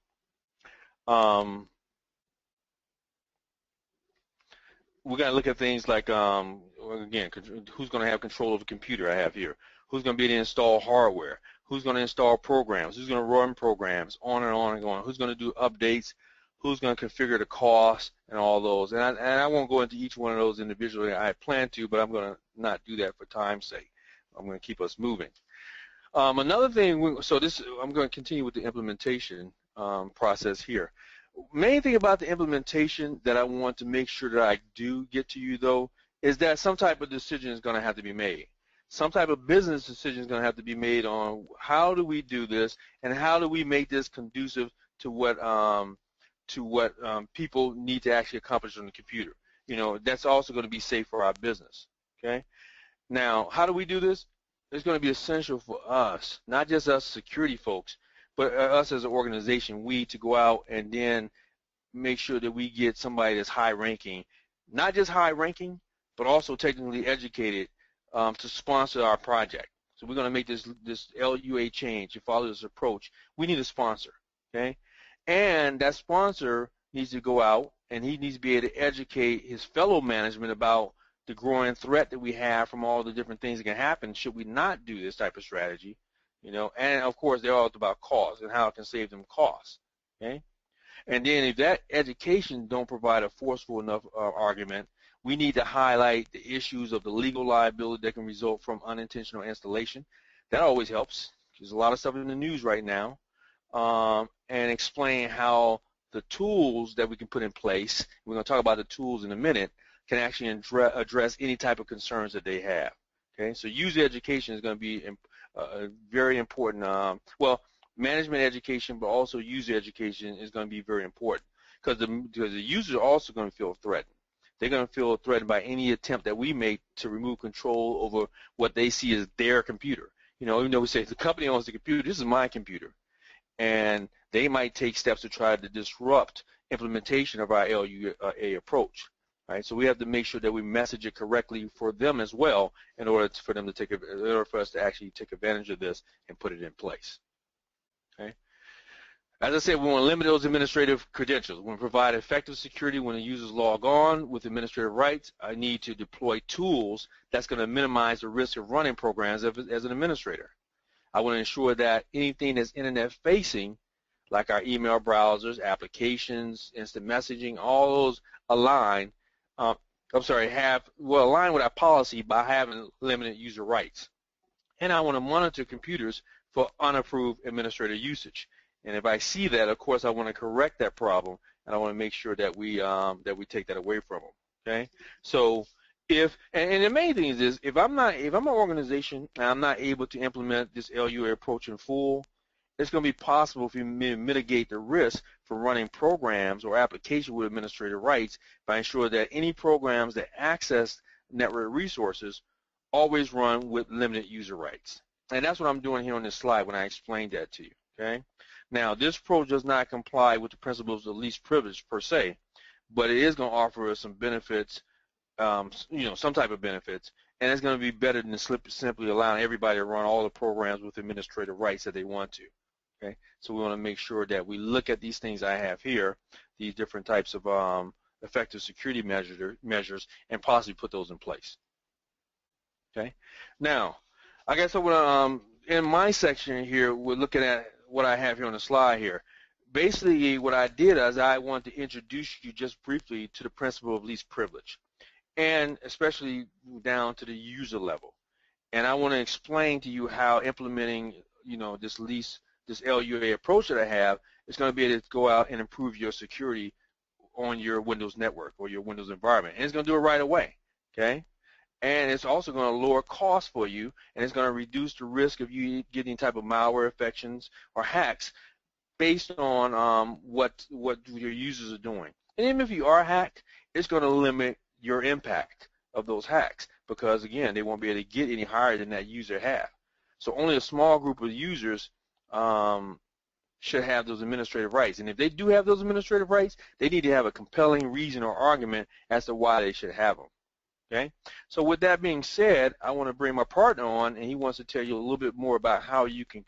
we're going to look at things like, again, who's going to have control of the computer I have here? Who's going to be able to install hardware? Who's going to install programs? Who's going to run programs? On and on. Who's going to do updates? Who's going to configure the cost and all those? And I won't go into each one of those individually. I plan to, but I'm going to not do that for time's sake. I'm going to keep us moving. Another thing, I'm going to continue with the implementation process here. Main thing about the implementation that I want to make sure that I do get to you, though, is that some type of decision is going to have to be made. Some type of business decision is going to have to be made on how do we do this and how do we make this conducive to what people need to actually accomplish on the computer. You know, that's also going to be safe for our business. Okay. Now, how do we do this? It's going to be essential for us, not just us security folks, but us as an organization, we to go out and then make sure that we get somebody that's high ranking, not just high ranking, but also technically educated to sponsor our project. So we're going to make this LUA change, to follow this approach. We need a sponsor, okay? And that sponsor needs to go out and he needs to be able to educate his fellow management about the growing threat that we have from all the different things that can happen should we not do this type of strategy, you know, and of course they're all about cost and how it can save them costs, okay? And then if that education don't provide a forceful enough argument, we need to highlight the issues of the legal liability that can result from unintentional installation. That always helps. There's a lot of stuff in the news right now, and explain how the tools that we can put in place, we're going to talk about the tools in a minute, can actually address any type of concerns that they have. Okay, so user education is going to be very important. Well, management education, but also user education is going to be very important because the users are also going to feel threatened. They're going to feel threatened by any attempt that we make to remove control over what they see as their computer. You know, even though we say the company owns the computer, this is my computer, and they might take steps to try to disrupt implementation of our LUA approach. Right, so we have to make sure that we message it correctly for them as well, in order for them to in order for us to actually take advantage of this and put it in place. Okay. As I said, we want to limit those administrative credentials. We want to provide effective security when the users log on with administrative rights. I need to deploy tools that's going to minimize the risk of running programs as an administrator. I want to ensure that anything that's internet facing, like our email browsers, applications, instant messaging, all those align. Align with our policy by having limited user rights. And I want to monitor computers for unapproved administrator usage. And if I see that, of course, I want to correct that problem, and I want to make sure that we take that away from them. Okay. So and the main thing is if I'm an organization and I'm not able to implement this LUA approach in full, it's going to be possible if you mitigate the risk for running programs or applications with administrative rights by ensuring that any programs that access network resources always run with limited user rights. And that's what I'm doing here on this slide when I explained that to you. Okay. Now, this approach does not comply with the principles of least privilege per se, but it is going to offer us some benefits, some type of benefits, and it's going to be better than simply allowing everybody to run all the programs with administrative rights that they want to. Okay, so we want to make sure that we look at these things I have here, these different types of effective security measures, and possibly put those in place. Okay, now, I guess I want to, in my section here, we're looking at what I have here on the slide here. Basically, what I did is I want to introduce you just briefly to the principle of least privilege, and especially down to the user level. And I want to explain to you how implementing, this LUA approach that I have is going to be able to go out and improve your security on your Windows network or your Windows environment. And it's going to do it right away, okay? And it's also going to lower costs for you, and it's going to reduce the risk of you getting type of malware infections or hacks based on what your users are doing. And even if you are hacked, it's going to limit your impact of those hacks because, again, they won't be able to get any higher than that user have. So only a small group of users should have those administrative rights. And if they do have those administrative rights, they need to have a compelling reason or argument as to why they should have them. Okay? So with that being said, I want to bring my partner on, and he wants to tell you a little bit more about how you can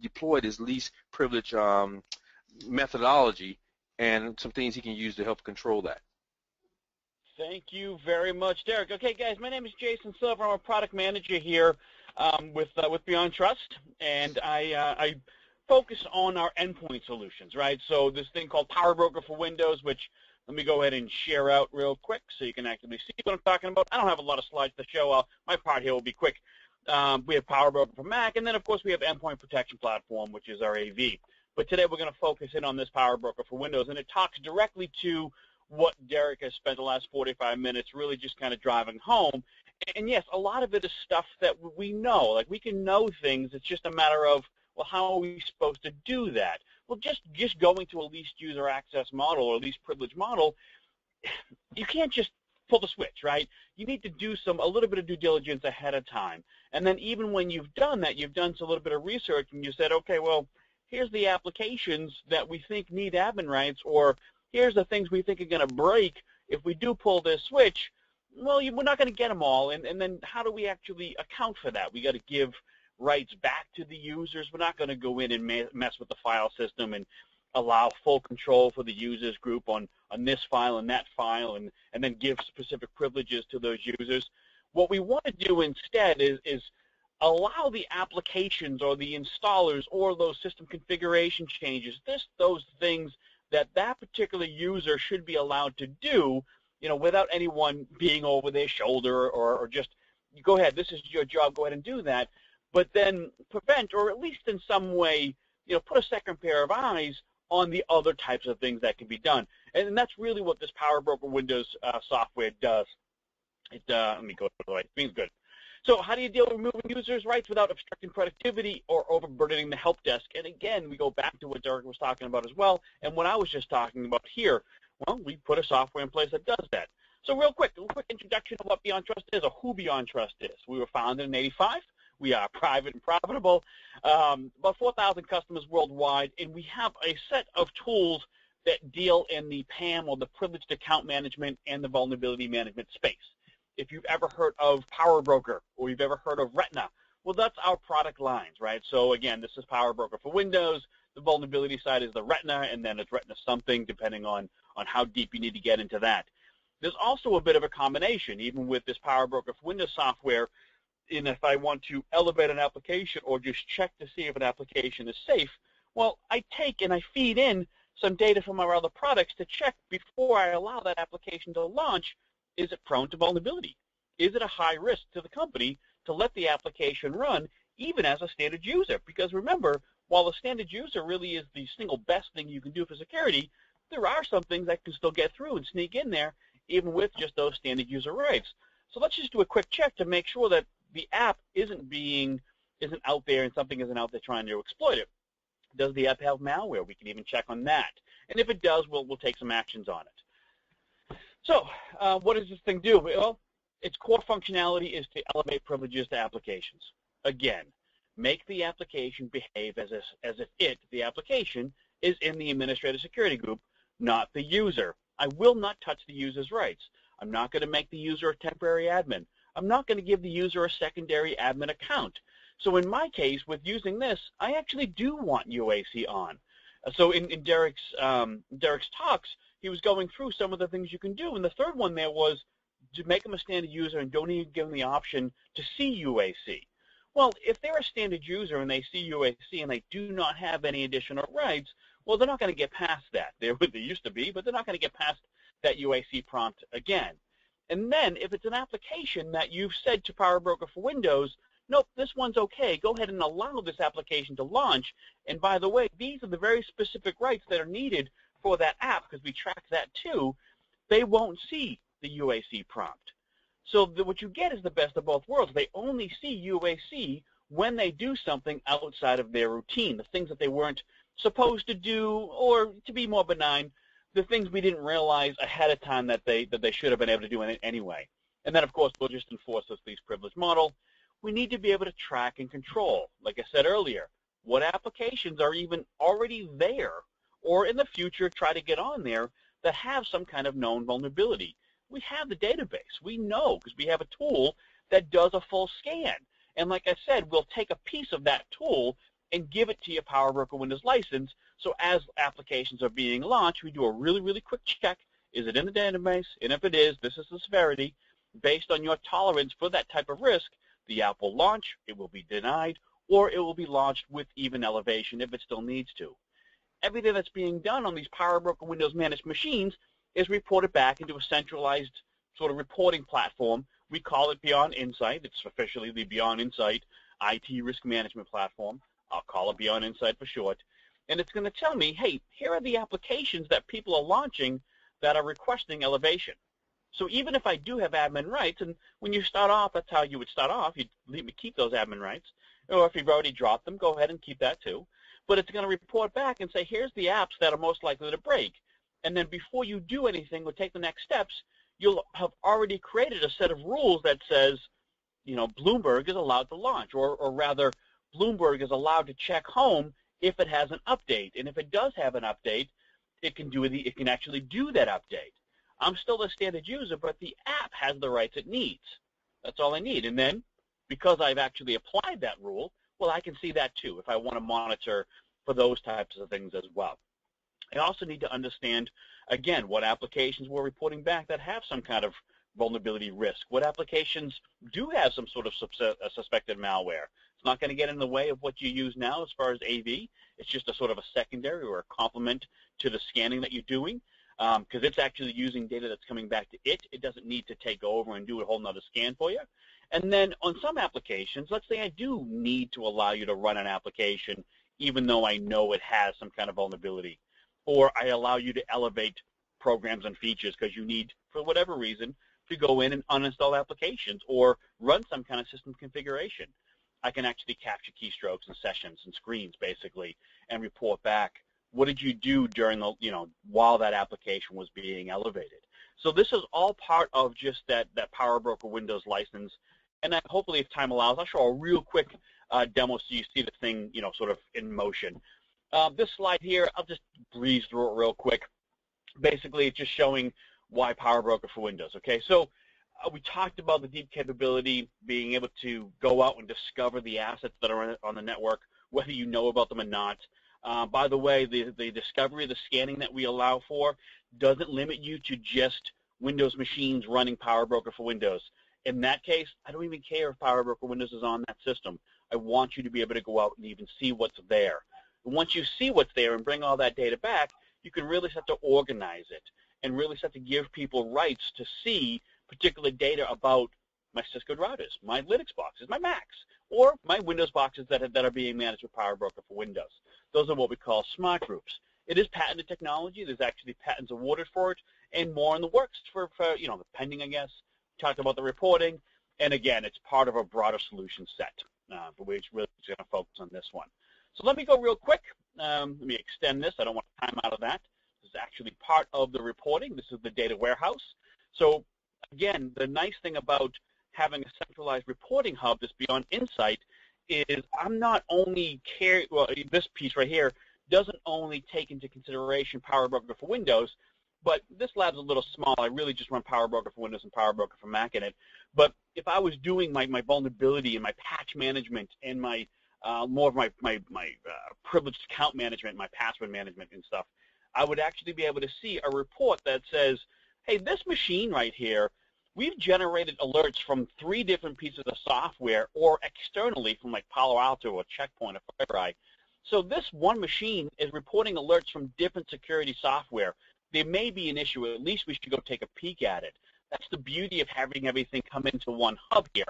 deploy this least privilege methodology and some things he can use to help control that. Thank you very much, Derek. Okay, guys, my name is Jason Silver. I'm a product manager here with Beyond Trust, and I focus on our endpoint solutions, right? So this thing called PowerBroker for Windows, which let me go ahead and share out real quick so you can actually see what I'm talking about. I don't have a lot of slides to show. My part here will be quick. We have PowerBroker for Mac, and then, of course, we have Endpoint Protection Platform, which is our AV. But today we're going to focus in on this PowerBroker for Windows, and it talks directly to what Derek has spent the last 45 minutes really just kind of driving home. And, yes, a lot of it is stuff that we know. Like, we can know things. It's just a matter of, well, how are we supposed to do that? Well, just going to a least user access model or least privilege model, you can't just pull the switch, right? You need to do a little bit of due diligence ahead of time. And then even when you've done that, you've done a little bit of research and you said, okay, well, here's the applications that we think need admin rights, or here's the things we think are going to break if we do pull this switch. Well, we're not going to get them all. And then how do we actually account for that? We got to give rights back to the users. We're not going to go in and mess with the file system and allow full control for the users group on this file and that file and then give specific privileges to those users. What we want to do instead is allow the applications or the installers or those system configuration changes, those things that particular user should be allowed to do, without anyone being over their shoulder or just, go ahead, this is your job, go ahead and do that. But then prevent, or at least in some way, put a second pair of eyes on the other types of things that can be done. And that's really what this PowerBroker Windows software does. Let me go to the right screen. Good. So how do you deal with removing users' rights without obstructing productivity or overburdening the help desk? And again, we go back to what Derek was talking about as well, and what I was just talking about here. Well, we put a software in place that does that. So a quick introduction of what Beyond Trust is, or who Beyond Trust is. We were founded in '85. We are private and profitable, about 4,000 customers worldwide, and we have a set of tools that deal in the PAM, or the privileged account management, and the vulnerability management space. If you've ever heard of PowerBroker or you've ever heard of Retina, well, that's our product lines, right? So, again, this is PowerBroker for Windows. The vulnerability side is the Retina, and then it's Retina something, depending on how deep you need to get into that. There's also a bit of a combination, even with this PowerBroker for Windows software. And if I want to elevate an application or just check to see if an application is safe, well, I take and I feed in some data from our other products to check before I allow that application to launch, is it prone to vulnerability? Is it a high risk to the company to let the application run even as a standard user? Because remember, while the standard user really is the single best thing you can do for security, there are some things that can still get through and sneak in there even with just those standard user rights. So let's just do a quick check to make sure that the app isn't out there and something isn't out there trying to exploit it. Does the app have malware? We can even check on that. And if it does, we'll take some actions on it. So what does this thing do? Well, its core functionality is to elevate privileges to applications. Again, make the application behave as if it, the application, is in the administrative security group, not the user. I will not touch the user's rights. I'm not going to make the user a temporary admin. I'm not going to give the user a secondary admin account. So in my case, with using this, I actually do want UAC on. So in Derek's talks, he was going through some of the things you can do, and the third one there was to make them a standard user and don't even give them the option to see UAC. Well, if they're a standard user and they see UAC and they do not have any additional rights, well, they're not going to get past that. They used to be, but they're not going to get past that UAC prompt again. And then if it's an application that you've said to PowerBroker for Windows, nope, this one's okay, go ahead and allow this application to launch. And by the way, these are the very specific rights that are needed for that app, because we track that too. They won't see the UAC prompt. So what you get is the best of both worlds. They only see UAC when they do something outside of their routine, the things that they weren't supposed to do, or to be more benign, the things we didn't realize ahead of time that they should have been able to do anyway. And then, of course, we'll just enforce this least privilege model. We need to be able to track and control, like I said earlier, what applications are even already there or in the future try to get on there that have some kind of known vulnerability. We have the database. We know because we have a tool that does a full scan. And like I said, we'll take a piece of that tool and give it to your PowerBroker Windows license. So as applications are being launched, we do a really, really quick check Is it in the database? And if it is, this is the severity. Based on your tolerance for that type of risk, the app will launch, it will be denied, or it will be launched with even elevation if it still needs to. Everything that's being done on these PowerBroker Windows managed machines is reported back into a centralized sort of reporting platform. We call it Beyond Insight. It's officially the Beyond Insight IT risk management platform. I'll call it Beyond Insight for short. And it's going to tell me, hey, here are the applications that people are launching that are requesting elevation. So even if I do have admin rights, and when you start off, that's how you would start off. You'd leave me keep those admin rights. Or if you've already dropped them, go ahead and keep that too. But it's going to report back and say, here's the apps that are most likely to break. And then before you do anything or take the next steps, you'll have already created a set of rules that says, you know, Bloomberg is allowed to launch, or rather, Bloomberg is allowed to check home if it has an update. And if it does have an update, it can actually do that update. I'm still a standard user, but the app has the rights it needs. That's all I need. And then, because I've actually applied that rule, well, I can see that too if I want to monitor for those types of things as well. I also need to understand, again, what applications we're reporting back that have some kind of vulnerability risk. What applications do have some sort of suspected malware. It's not going to get in the way of what you use now as far as AV. It's just a sort of a secondary or a complement to the scanning that you're doing, because it's actually using data that's coming back to it. It doesn't need to take over and do a whole nother scan for you. And then on some applications, let's say I do need to allow you to run an application even though I know it has some kind of vulnerability. Or I allow you to elevate programs and features because you need, for whatever reason, to go in and uninstall applications or run some kind of system configuration. I can actually capture keystrokes and sessions and screens, basically, and report back, what did you do during the, while that application was being elevated? So this is all part of just that PowerBroker Windows license. And then hopefully, if time allows, I'll show a real quick demo so you see the thing, sort of in motion. This slide here, I'll just breeze through it real quick. Basically, it's just showing why PowerBroker for Windows. Okay, so we talked about the deep capability, being able to go out and discover the assets that are on the network, whether you know about them or not. By the way, the discovery, the scanning that we allow for doesn't limit you to just Windows machines running PowerBroker for Windows. In that case, I don't even care if PowerBroker Windows is on that system. I want you to be able to go out and even see what's there. And once you see what's there and bring all that data back, you can really start to organize it and really start to give people rights to see particular data about my Cisco routers, my Linux boxes, my Macs, or my Windows boxes that are being managed with PowerBroker for Windows. Those are what we call smart groups. It is patented technology. There's actually patents awarded for it, and more in the works for the pending, I guess. Talked about the reporting, and again, it's part of a broader solution set, but we're really going to focus on this one. So let me go real quick. Let me extend this. I don't want to time out of that. This is actually part of the reporting. This is the data warehouse. So again, the nice thing about having a centralized reporting hub that's Beyond Insight is I'm not only this piece right here doesn't only take into consideration PowerBroker for Windows, but this lab's a little small. I really just run PowerBroker for Windows and PowerBroker for Mac in it. But if I was doing my vulnerability and my patch management and my more of my privileged account management, my password management and stuff, I would actually be able to see a report that says, hey, this machine right here, we've generated alerts from 3 different pieces of software or externally from like Palo Alto or Checkpoint or FireEye. So this one machine is reporting alerts from different security software. There may be an issue. At least we should go take a peek at it. That's the beauty of having everything come into one hub here.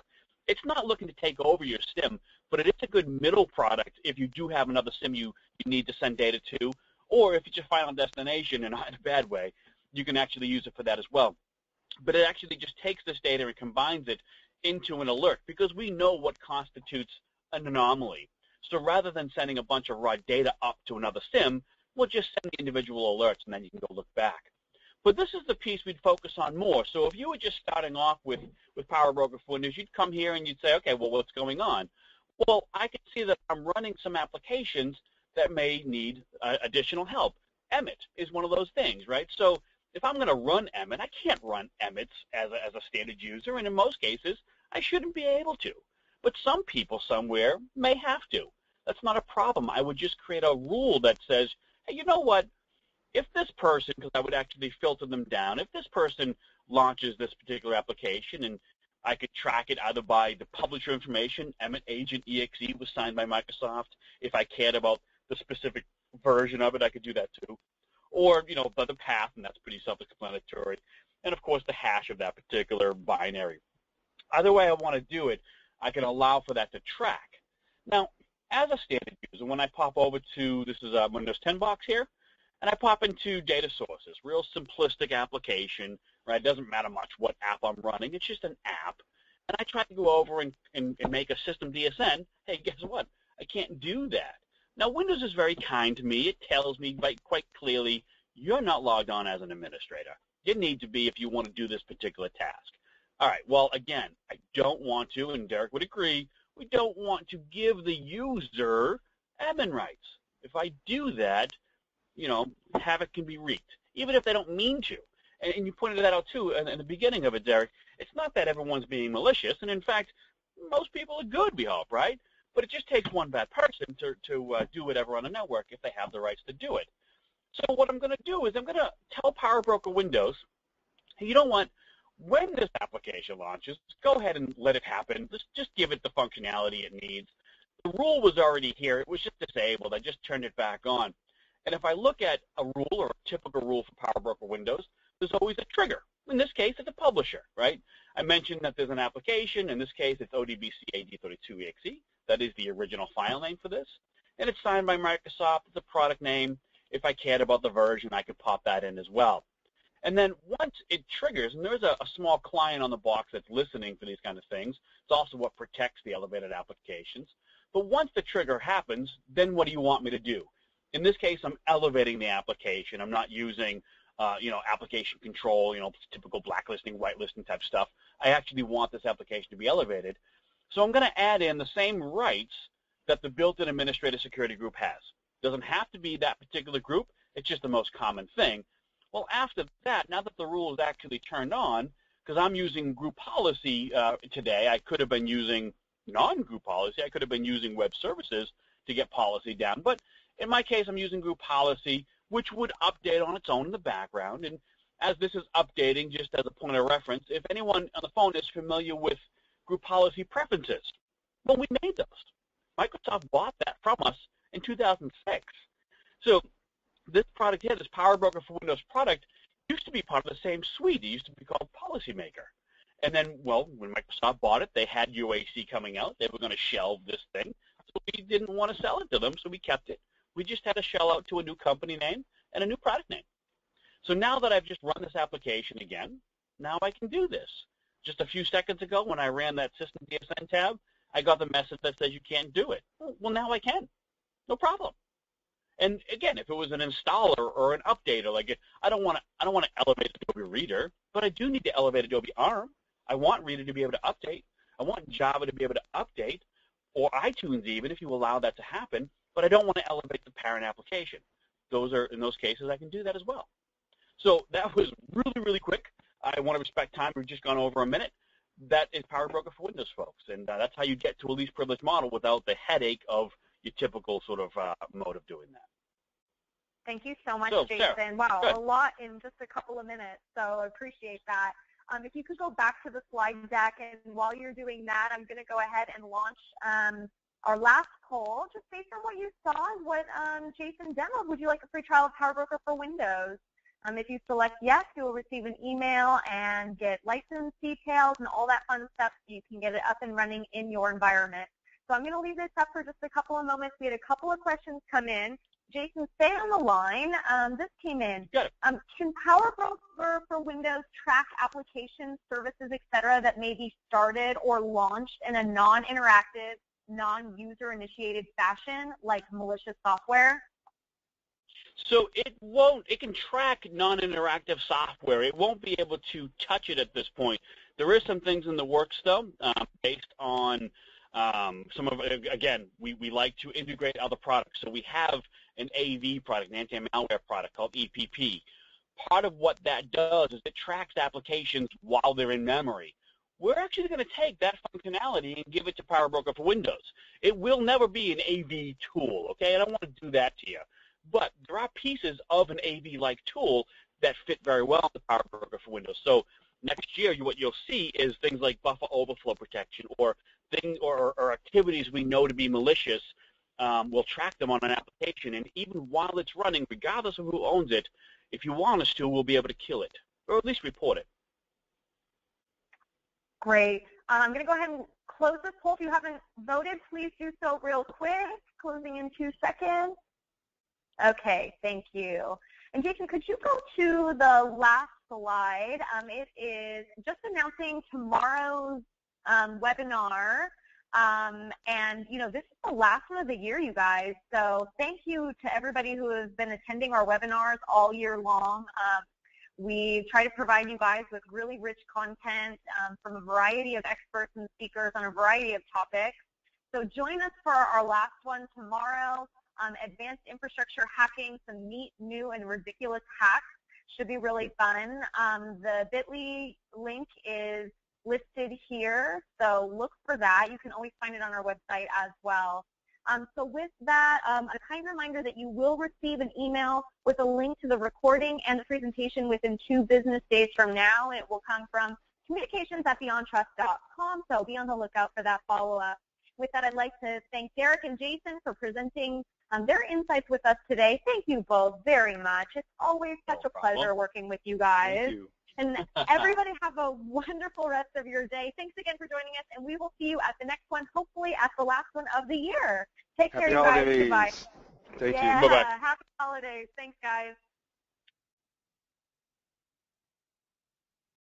It's not looking to take over your SIM, but it is a good middle product if you do have another SIM you need to send data to, or if it's your final destination and not in a bad way, you can actually use it for that as well. But it actually just takes this data and combines it into an alert because we know what constitutes an anomaly. So rather than sending a bunch of raw data up to another SIM, we'll just send the individual alerts and then you can go look back. But this is the piece we'd focus on more. So if you were just starting off with PowerBroker for Windows, you'd come here and you'd say, okay, well, what's going on? Well, I can see that I'm running some applications that may need additional help. Emmet is one of those things, right? So if I'm going to run Emmet, I can't run Emmet as a standard user, and in most cases, I shouldn't be able to. But some people somewhere may have to. That's not a problem. I would just create a rule that says, hey, you know what? if this person, because I would actually filter them down, if this person launches this particular application, and I could track it either by the publisher information, Emmet Agent EXE was signed by Microsoft. If I cared about the specific version of it, I could do that too. Or, by the path, and that's pretty self-explanatory. And, of course, the hash of that particular binary. Either way I want to do it, I can allow for that to track. Now, as a standard user, when I pop over to, this is a Windows 10 box here, and I pop into data sources, real simplistic application, right? It doesn't matter much what app I'm running. It's just an app. And I try to go over and make a system DSN. Hey, guess what? I can't do that. Now, Windows is very kind to me. It tells me quite clearly, you're not logged on as an administrator. You need to be if you want to do this particular task. All right, well, again, I don't want to, and Derek would agree, we don't want to give the user admin rights. If I do that, havoc can be wreaked, even if they don't mean to. And you pointed that out, too, in the beginning of it, Derek. It's not that everyone's being malicious, and in fact, most people are good, we hope, right? But it just takes one bad person to do whatever on the network if they have the rights to do it. So what I'm going to do is I'm going to tell PowerBroker Windows, hey, you know what? When this application launches, go ahead and let it happen. Just give it the functionality it needs. The rule was already here. It was just disabled. I just turned it back on. And if I look at a rule or a typical rule for PowerBroker Windows, there's always a trigger. In this case, it's a publisher, right? I mentioned that there's an application. In this case, it's ODBC-AD32EXE. That is the original file name for this. And it's signed by Microsoft. It's a product name. If I cared about the version, I could pop that in as well. And then once it triggers, and there's a small client on the box that's listening for these kind of things. It's also what protects the elevated applications. But once the trigger happens, then what do you want me to do? In this case, I'm elevating the application. I'm not using, application control, typical blacklisting, whitelisting type stuff. I actually want this application to be elevated. So I'm going to add in the same rights that the built-in administrator security group has. Doesn't have to be that particular group. It's just the most common thing. Well, after that, now that the rule is actually turned on, because I'm using group policy today, I could have been using non-group policy. I could have been using web services to get policy down. But in my case, I'm using group policy, which would update on its own in the background. And as this is updating, just as a point of reference, if anyone on the phone is familiar with group policy preferences, well, we made those. Microsoft bought that from us in 2006. So this product here, this PowerBroker for Windows product, used to be part of the same suite. It used to be called Policymaker. And then, well, when Microsoft bought it, they had UAC coming out. They were going to shelve this thing. So we didn't want to sell it to them, so we kept it. We just had to shell out to a new company name and a new product name. So now that I've just run this application again, now I can do this. Just a few seconds ago when I ran that System DSN tab, I got the message that says you can't do it. Well, now I can. No problem. And again, if it was an installer or an updater, like I don't want to elevate Adobe Reader, but I do need to elevate Adobe ARM. I want Reader to be able to update. I want Java to be able to update, or iTunes even, if you allow that to happen. But I don't want to elevate the parent application. In those cases, I can do that as well. So that was really, really quick. I want to respect time. We've just gone over a minute. That is PowerBroker for Windows, folks, and that's how you get to a least privilege model without the headache of your typical sort of mode of doing that. Thank you so much, Jason. Sarah, wow, good. A lot in just a couple of minutes, so I appreciate that. If you could go back to the slide deck, and while you're doing that, I'm going to go ahead and launch our last poll, just based on what you saw and what Jason demoed. Would you like a free trial of PowerBroker for Windows? If you select yes, you will receive an email and get license details and all that fun stuff so you can get it up and running in your environment. So I'm going to leave this up for just a couple of moments. We had a couple of questions come in. Jason, stay on the line. This came in. Got it. Can PowerBroker for Windows track applications, services, et cetera, that may be started or launched in a non-interactive, non-user initiated fashion, like malicious software? So it can track non-interactive software. It won't be able to touch it at this point. There is some things in the works, though, based on some of, again, we like to integrate other products. So we have an AV product, an anti-malware product called EPP. Part of what that does is it tracks applications while they're in memory. We're actually going to take that functionality and give it to PowerBroker for Windows. It will never be an AV tool, okay? I don't want to do that to you. But there are pieces of an AV-like tool that fit very well in the Power Broker for Windows. So next year, what you'll see is things like buffer overflow protection or activities we know to be malicious. We'll track them on an application, and even while it's running, regardless of who owns it, if you want us to, we'll be able to kill it, or at least report it. Great. I'm going to go ahead and close this poll. If you haven't voted, please do so real quick. Closing in 2 seconds. Okay, thank you. And Jason, could you go to the last slide? It is just announcing tomorrow's webinar. And, you know, this is the last one of the year, you guys. So thank you to everybody who has been attending our webinars all year long. We try to provide you guys with really rich content from a variety of experts and speakers on a variety of topics. So join us for our last one tomorrow. Advanced infrastructure hacking, some neat, new, and ridiculous hacks. Should be really fun. The bit.ly link is listed here, so look for that. You can always find it on our website as well. So with that, a kind reminder that you will receive an email with a link to the recording and the presentation within 2 business days from now. It will come from communications@beyondtrust.com, so be on the lookout for that follow-up. With that, I'd like to thank Derek and Jason for presenting their insights with us today. Thank you both very much. It's always such a pleasure working with you guys. Thank you. And everybody have a wonderful rest of your day. Thanks again for joining us, and we will see you at the next one, hopefully at the last one of the year. Take care, you guys. Goodbye. Thank you. Bye-bye. Happy holidays. Thanks, guys.